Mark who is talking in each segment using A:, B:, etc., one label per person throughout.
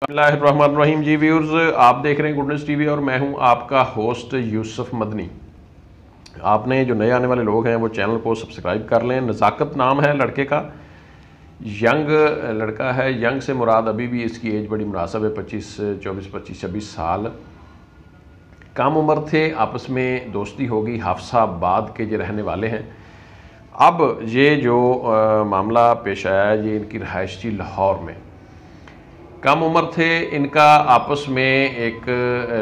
A: बिस्मिल्लाहिर्रहमानिर्रहीम जी व्यूअर्स, आप देख रहे हैं गुडनेस टीवी और मैं हूं आपका होस्ट यूसुफ मदनी। आपने जो नए आने वाले लोग हैं वो चैनल को सब्सक्राइब कर लें। नज़ाकत नाम है लड़के का, यंग लड़का है। यंग से मुराद अभी भी इसकी एज बड़ी मुनासिब है, 25-26 साल। कम उम्र थे, आपस में दोस्ती होगी। हाफसाबाद के ये रहने वाले हैं। अब ये जो मामला पेश आया ये इनकी रहायशी लाहौर में। कम उम्र थे इनका, आपस में एक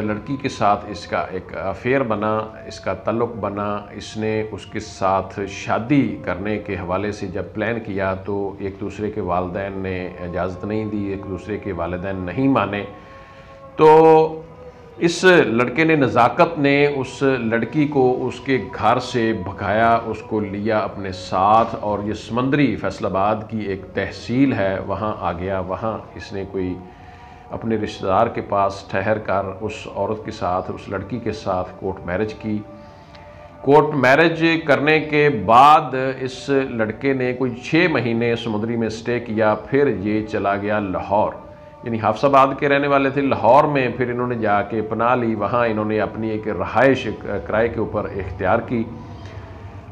A: लड़की के साथ इसका एक अफेयर बना, इसका ताल्लुक़ बना। इसने उसके साथ शादी करने के हवाले से जब प्लान किया तो एक दूसरे के वालिदैन ने इजाज़त नहीं दी, एक दूसरे के वालिदैन नहीं माने। तो इस लड़के ने, नज़ाकत ने, उस लड़की को उसके घर से भगाया, उसको लिया अपने साथ और ये समंदरी फैसलाबाद की एक तहसील है वहाँ आ गया। वहाँ इसने कोई अपने रिश्तेदार के पास ठहर कर उस औरत के साथ, उस लड़की के साथ कोर्ट मैरिज की। कोर्ट मैरिज करने के बाद इस लड़के ने कोई 6 महीने समुंदरी में स्टे किया। फिर ये चला गया लाहौर, यानी हाफसाबाद के रहने वाले थे। लाहौर में फिर इन्होंने जाके पनाह ली। वहाँ इन्होंने अपनी एक रहाइश किराए के ऊपर इख्तियार की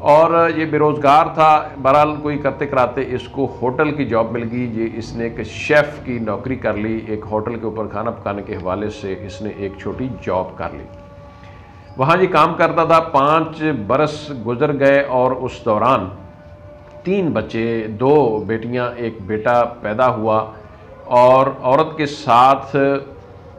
A: और ये बेरोज़गार था। बहरहाल कोई करते कराते इसको होटल की जॉब मिल गई। ये इसने एक शेफ़ की नौकरी कर ली। एक होटल के ऊपर खाना पकाने के हवाले से इसने एक छोटी जॉब कर ली। वहाँ ये काम करता था। 5 बरस गुजर गए और उस दौरान 3 बच्चे, 2 बेटियाँ, एक बेटा पैदा हुआ और औरत के साथ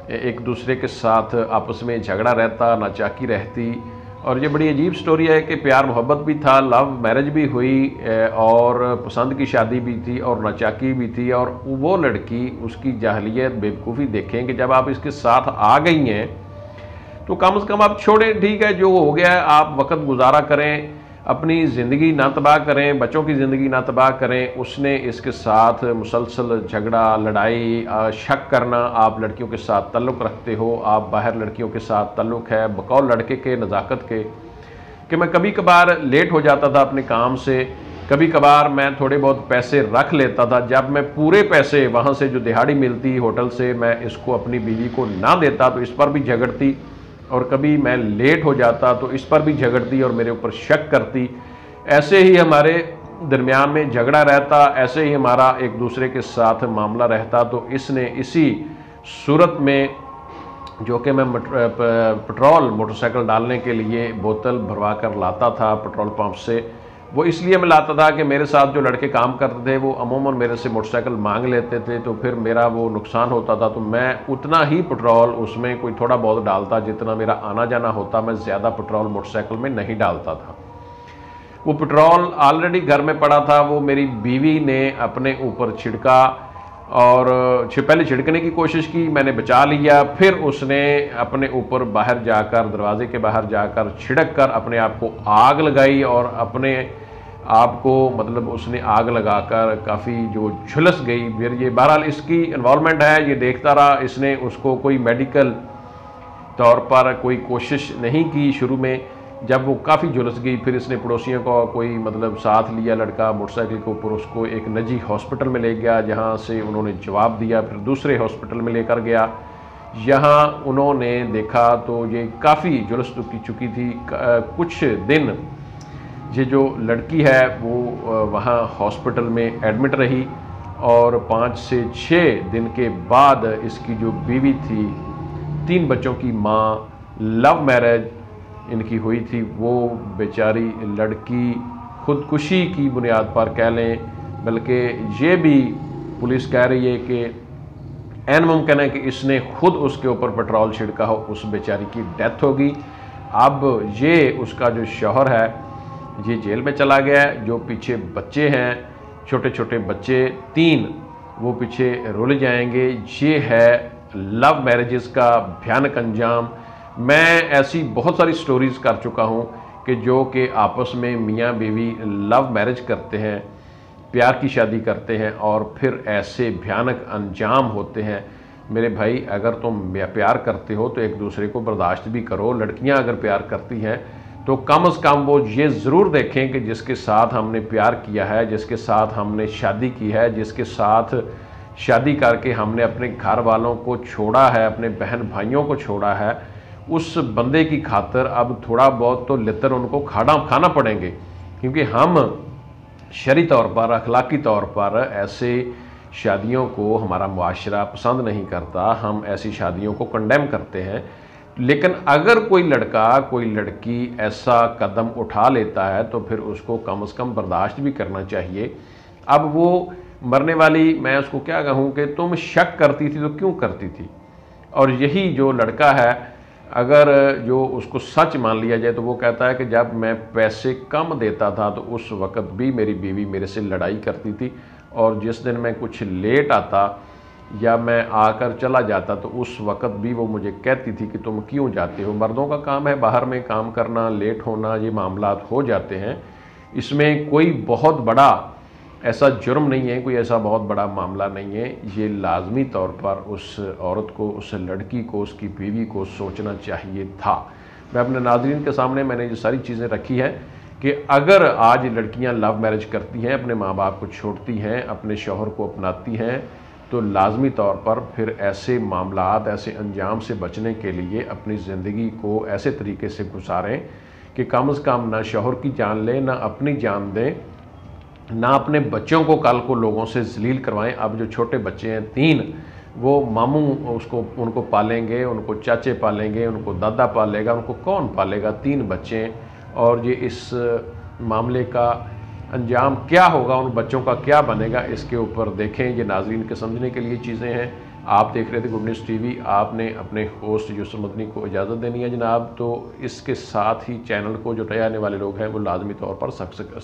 A: एक दूसरे के साथ आपस में झगड़ा रहता, नाचाकी रहती। और ये बड़ी अजीब स्टोरी है कि प्यार मोहब्बत भी था, लव मैरिज भी हुई और पसंद की शादी भी थी और नाचाकी भी थी। और वो लड़की, उसकी जाहलियत, बेवकूफ़ी देखें कि जब आप इसके साथ आ गई हैं तो कम से कम आप छोड़ें। ठीक है, जो हो गया है आप वक्त गुजारा करें, अपनी ज़िंदगी ना तबाह करें, बच्चों की ज़िंदगी ना तबाह करें। उसने इसके साथ मुसलसल झगड़ा, लड़ाई, शक करना। आप लड़कियों के साथ ताल्लुक़ रखते हो, आप बाहर लड़कियों के साथ ताल्लुक़ है, बकौल लड़के के, नज़ाकत के, कि मैं कभी कभार लेट हो जाता था अपने काम से, कभी कभार मैं थोड़े बहुत पैसे रख लेता था। जब मैं पूरे पैसे वहाँ से जो दिहाड़ी मिलती होटल से मैं इसको अपनी बीवी को ना देता तो इस पर भी झगड़ती, और कभी मैं लेट हो जाता तो इस पर भी झगड़ती और मेरे ऊपर शक करती। ऐसे ही हमारे दरमियान में झगड़ा रहता, ऐसे ही हमारा एक दूसरे के साथ मामला रहता। तो इसने इसी सूरत में, जो कि मैं पेट्रोल मोटरसाइकिल डालने के लिए बोतल भरवा कर लाता था पेट्रोल पंप से, वो इसलिए मैं लाता था कि मेरे साथ जो लड़के काम करते थे वो अमूमन मेरे से मोटरसाइकिल मांग लेते थे, तो फिर मेरा वो नुकसान होता था। तो मैं उतना ही पेट्रोल उसमें कोई थोड़ा बहुत डालता जितना मेरा आना जाना होता। मैं ज़्यादा पेट्रोल मोटरसाइकिल में नहीं डालता था। वो पेट्रोल ऑलरेडी घर में पड़ा था, वो मेरी बीवी ने अपने ऊपर छिड़का और पहले छिड़कने की कोशिश की, मैंने बचा लिया। फिर उसने अपने ऊपर बाहर जाकर, दरवाजे के बाहर जाकर छिड़क कर अपने आप को आग लगाई और अपने आप को, मतलब उसने आग लगाकर काफ़ी जो झुलस गई। फिर ये बहरहाल इसकी इन्वॉल्वमेंट है, ये देखता रहा। इसने उसको कोई मेडिकल तौर पर कोई कोशिश नहीं की शुरू में। जब वो काफ़ी झुलस गई फिर इसने पड़ोसियों को कोई मतलब साथ लिया, लड़का मोटरसाइकिल के ऊपर, उसको एक निजी हॉस्पिटल में ले गया जहाँ से उन्होंने जवाब दिया। फिर दूसरे हॉस्पिटल में लेकर गया, यहाँ उन्होंने देखा तो ये काफ़ी झुलस चुकी थी। कुछ दिन ये जो लड़की है वो वहाँ हॉस्पिटल में एडमिट रही और 5 से 6 दिन के बाद इसकी जो बीवी थी, 3 बच्चों की माँ, लव मैरिज इनकी हुई थी, वो बेचारी लड़की खुदकुशी की बुनियाद पर कह लें, बल्कि ये भी पुलिस कह रही है कि ऐन मुमकिन है कि इसने खुद उसके ऊपर पेट्रोल छिड़का हो, उस बेचारी की डेथ होगी। अब ये उसका जो शौहर है ये जेल में चला गया है। जो पीछे बच्चे हैं, छोटे छोटे बच्चे 3, वो पीछे रुल जाएंगे। ये है लव मैरिजेस का भयानक अंजाम। मैं ऐसी बहुत सारी स्टोरीज़ कर चुका हूँ कि जो कि आपस में मियाँ बीवी लव मैरिज करते हैं, प्यार की शादी करते हैं और फिर ऐसे भयानक अंजाम होते हैं। मेरे भाई, अगर तुम प्यार करते हो तो एक दूसरे को बर्दाश्त भी करो। लड़कियां अगर प्यार करती हैं तो कम से कम वो ये ज़रूर देखें कि जिसके साथ हमने प्यार किया है, जिसके साथ हमने शादी की है, जिसके साथ शादी करके हमने अपने घर वालों को छोड़ा है, अपने बहन भाइयों को छोड़ा है, उस बंदे की खातर अब थोड़ा बहुत तो लितर उनको खाना पड़ेंगे, क्योंकि हम शरई तौर पर, अखलाकी तौर पर ऐसे शादियों को हमारा मुआशरा पसंद नहीं करता, हम ऐसी शादियों को कंडेम करते हैं। लेकिन अगर कोई लड़का कोई लड़की ऐसा कदम उठा लेता है तो फिर उसको कम से कम बर्दाश्त भी करना चाहिए। अब वो मरने वाली, मैं उसको क्या कहूँ कि तुम शक करती थी तो क्यों करती थी, और यही जो लड़का है अगर जो उसको सच मान लिया जाए तो वो कहता है कि जब मैं पैसे कम देता था तो उस वक़्त भी मेरी बीवी मेरे से लड़ाई करती थी, और जिस दिन मैं कुछ लेट आता या मैं आकर चला जाता तो उस वक़्त भी वो मुझे कहती थी कि तुम क्यों जाते हो। मर्दों का काम है बाहर में काम करना, लेट होना, ये मामलात हो जाते हैं। इसमें कोई बहुत बड़ा ऐसा जुर्म नहीं है, कोई ऐसा बहुत बड़ा मामला नहीं है। ये लाजमी तौर पर उस औरत को, उस लड़की को, उसकी बीवी को सोचना चाहिए था। मैं अपने नाज़रीन के सामने मैंने ये सारी चीज़ें रखी हैं कि अगर आज लड़कियां लव मैरिज करती हैं, अपने माँ बाप को छोड़ती हैं, अपने शौहर को अपनाती हैं, तो लाजमी तौर पर फिर ऐसे मामलात, ऐसे अंजाम से बचने के लिए अपनी ज़िंदगी को ऐसे तरीके से गुजारें कि कम से कम ना शौहर की जान लें, ना अपनी जान दें, ना अपने बच्चों को कल को लोगों से जलील करवाएं। अब जो छोटे बच्चे हैं 3, वो मामू उनको पालेंगे, उनको चाचे पालेंगे, उनको दादा पालेगा, उनको कौन पालेगा? 3 बच्चे हैं, और ये इस मामले का अंजाम क्या होगा, उन बच्चों का क्या बनेगा, इसके ऊपर देखें। ये नाज़रीन के समझने के लिए चीज़ें हैं। आप देख रहे थे गुड न्यूज़ टीवी। आपने अपने होस्ट यूसुफ मदनी को इजाज़त देनी है जनाब। तो इसके साथ ही चैनल को जो नए आने वाले लोग हैं वो लाजमी तौर पर सब्सक्राइब